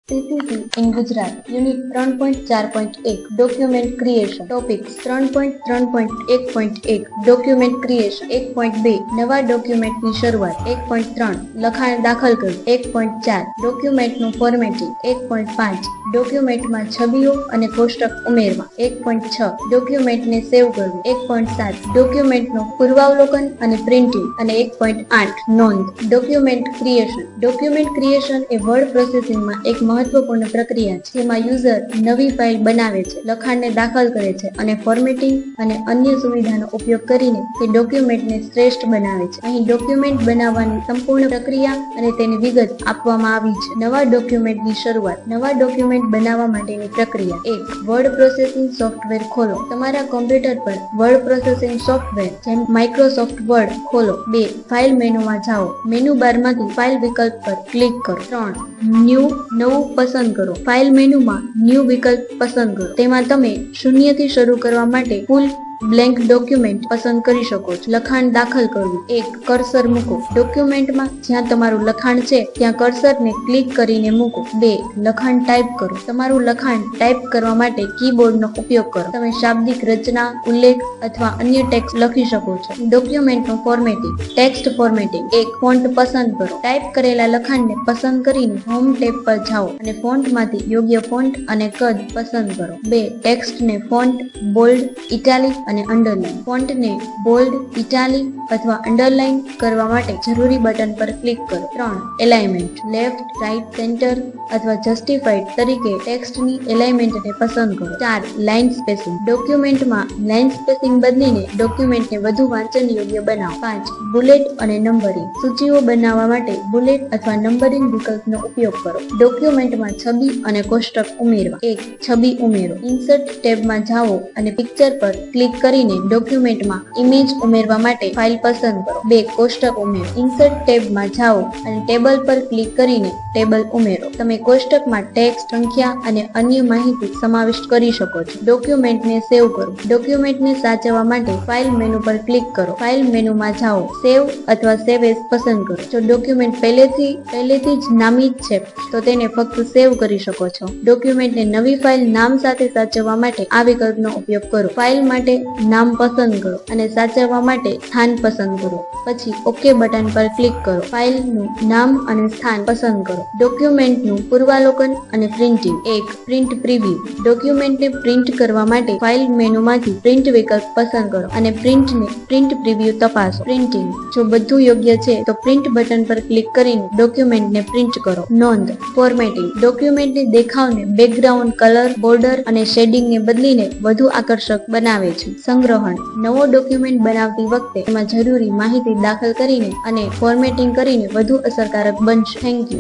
CCC in Gujarat, Unit 3.4.1 Document Creation. Topics 3.3.1.1 Document Creation. 1.2 નવા ડોક્યુમેન્ટની શરૂઆત. 1.3 લખાણ દાખલ કરવું. 1.4 ડોક્યુમેન્ટનું ફોર્મેટિંગ. 1.5 ડોક્યુમેન્ટમાં છબીઓ અને કોષ્ટક ઉમેરવા. 1.6 ડોક્યુમેન્ટને સેવ કરવું. 1.7 ડોક્યુમેન્ટનું પૂર્વાવલોકન અને પ્રિન્ટિંગ. અને 1.8 નોંધ. Document creation. ડોક્યુમેન્ટ ક્રિએશન એ વર્ડ પ્રોસેસિંગમાં એક મહત્વપૂર્ણ પ્રક્રિયા છે, જેમાં યુઝર નવી ફાઇલ બનાવે છે, લખાણને દાખલ કરે છે અને ફોર્મેટિંગ અને અન્ય સુવિધાનો ઉપયોગ કરીને તે ડોક્યુમેન્ટને શ્રેષ્ઠ બનાવે છે. અહીં ડોક્યુમેન્ટ બનાવવાની સંપૂર્ણ પ્રક્રિયા અને તેની વિગત આપવામાં આવી છે. નવા ડોક્યુમેન્ટની શરૂઆત. નવા ડોક્યુમેન્ટ બનાવવા માટેની પ્રક્રિયા. 1. વર્ડ પ્રોસેસિંગ સોફ્ટવેર ખોલો. તમારા કોમ્પ્યુટર પર વર્ડ પ્રોસેસિંગ સોફ્ટવેર જેમ માઇક્રોસોફ્ટ વર્ડ ખોલો. 2. ફાઇલ મેનુમાં જાઓ. મેનુ બારમાંથી ફાઇલ વિકલ્પ પર ક્લિક કરો. 3. નવું પસંદ કરો. ફાઇલ મેનુમાં ન્યૂ વિકલ્પ પસંદ કરો. તેમાં તમે શૂન્યથી શરૂ કરવા માટે ફૂલ બ્લેન્ક ડોક્યુમેન્ટ પસંદ કરી શકો છો. લખાણ દાખલ કરવું. 1. કર્સર મૂકો. ડોક્યુમેન્ટમાં જ્યાં તમારું લખાણ છે ત્યાં કર્સરને ક્લિક કરીને મૂકો. 2. લખાણ ટાઈપ કરો. તમારું લખાણ ટાઈપ કરવા માટે કીબોર્ડનો ઉપયોગ કરો. તમે શાબ્દિક રચના, ઉલ્લેખ અથવા અન્ય ટેક્સ્ટ લખી શકો છો. ડોક્યુમેન્ટનું ફોર્મેટિંગ. Text formatting. 1. ફોન્ટ પસંદ કરો. ટાઈપ કરેલા લખાણને પસંદ કરીને હોમ ટેબ પર જાઓ અને ફોન્ટમાંથી યોગ્ય ફોન્ટ અને કદ પસંદ કરો. 2. ટેક્સ્ટને ફોન્ટ, બોલ્ડ, ઇટાલિક અને અંડરલાઇન. ફોન્ટને બોલ્ડ, ઇટાલિક અથવા અંડરલાઇન કરવા માટે જરૂરી બટન પર ક્લિક કરો. 3. એલાઇનમેન્ટ. લેફ્ટ, રાઇટ, સેન્ટર અથવા જસ્ટિફાઈડ તરીકે ટેક્સ્ટની એલાઇનમેન્ટને પસંદ કરો. 4. Line spacing. ડોક્યુમેન્ટમાં લાઇન સ્પેસિંગ બદલીને ડોક્યુમેન્ટને વધુ વાંચન યોગ્ય બનાવો. 5. બુલેટ અને નંબરિંગ. સૂચિઓ બનાવવા માટે બુલેટ અથવા નંબરિંગ વિકલ્પનો ઉપયોગ કરો. ડોક્યુમેન્ટમાં છબી અને કોષ્ટક ઉમેરવા. 1. છબી ઉમેરો. ઇન્સર્ટ ટેબમાં જાઓ અને પિક્ચર પર ક્લિક કરીને ડોક્યુમેન્ટમાં ઇમેજ ઉમેરવા માટે ફાઇલ પસંદ કરો. 2. કોષ્ટક ઉમેરો. ઇન્સર્ટ ટેબમાં જાઓ અને ટેબલ પર ક્લિક કરીને ટેબલ ઉમેરો. તમે કોષ્ટકમાં ટેક્સ્ટ, સંખ્યા અને અન્ય માહિતી સમાવિષ્ટ કરી શકો છો. ડોક્યુમેન્ટને સેવ કરો. ડોક્યુમેન્ટને સાચવવા માટે ફાઇલ મેનુ પર ક્લિક કરો. ફાઇલ મેનુમાં જાઓ. સેવ અથવા સેવ એઝ પસંદ કરો. જો ડોક્યુમેન્ટ પહેલેથી જ નામિત છે તો તેને ફક્ત સેવ કરી શકો છો. ડોક્યુમેન્ટને નવી ફાઇલ નામ સાથે સાચવવા માટે આ વિકલ્પનો ઉપયોગ કરો. ફાઇલ માટે નામ પસંદ કરો અને સાચવવા માટે સ્થાન પસંદ કરો. પછી ઓકે બટન પર ક્લિક કરો. ફાઇલનું નામ અને સ્થાન પસંદ કરો. ડોક્યુમેન્ટનું પૂર્વાવલોકન અને પ્રિન્ટિંગ. 1. Print preview. ડોક્યુમેન્ટને પ્રિન્ટ કરવા માટે ફાઇલ મેનુમાંથી પ્રિન્ટ વિકલ્પ પસંદ કરો અને પ્રિન્ટ પ્રિવ્યુ તપાસો. પ્રિન્ટિંગ. જો બધું યોગ્ય છે તો પ્રિન્ટ બટન પર ક્લિક કરીને ડોક્યુમેન્ટને પ્રિન્ટ કરો. નોંધ. ફોર્મેટિંગ. ડોક્યુમેન્ટની દેખાવને બેકગ્રાઉન્ડ કલર, બોર્ડર અને શેડિંગને બદલીને વધુ આકર્ષક બનાવે છે. સંગ્રહણ. નવો ડોક્યુમેન્ટ બનાવતી વખતે એમાં જરૂરી માહિતી દાખલ કરીને અને ફોર્મેટિંગ કરીને વધુ અસરકારક બનશે. Thank you.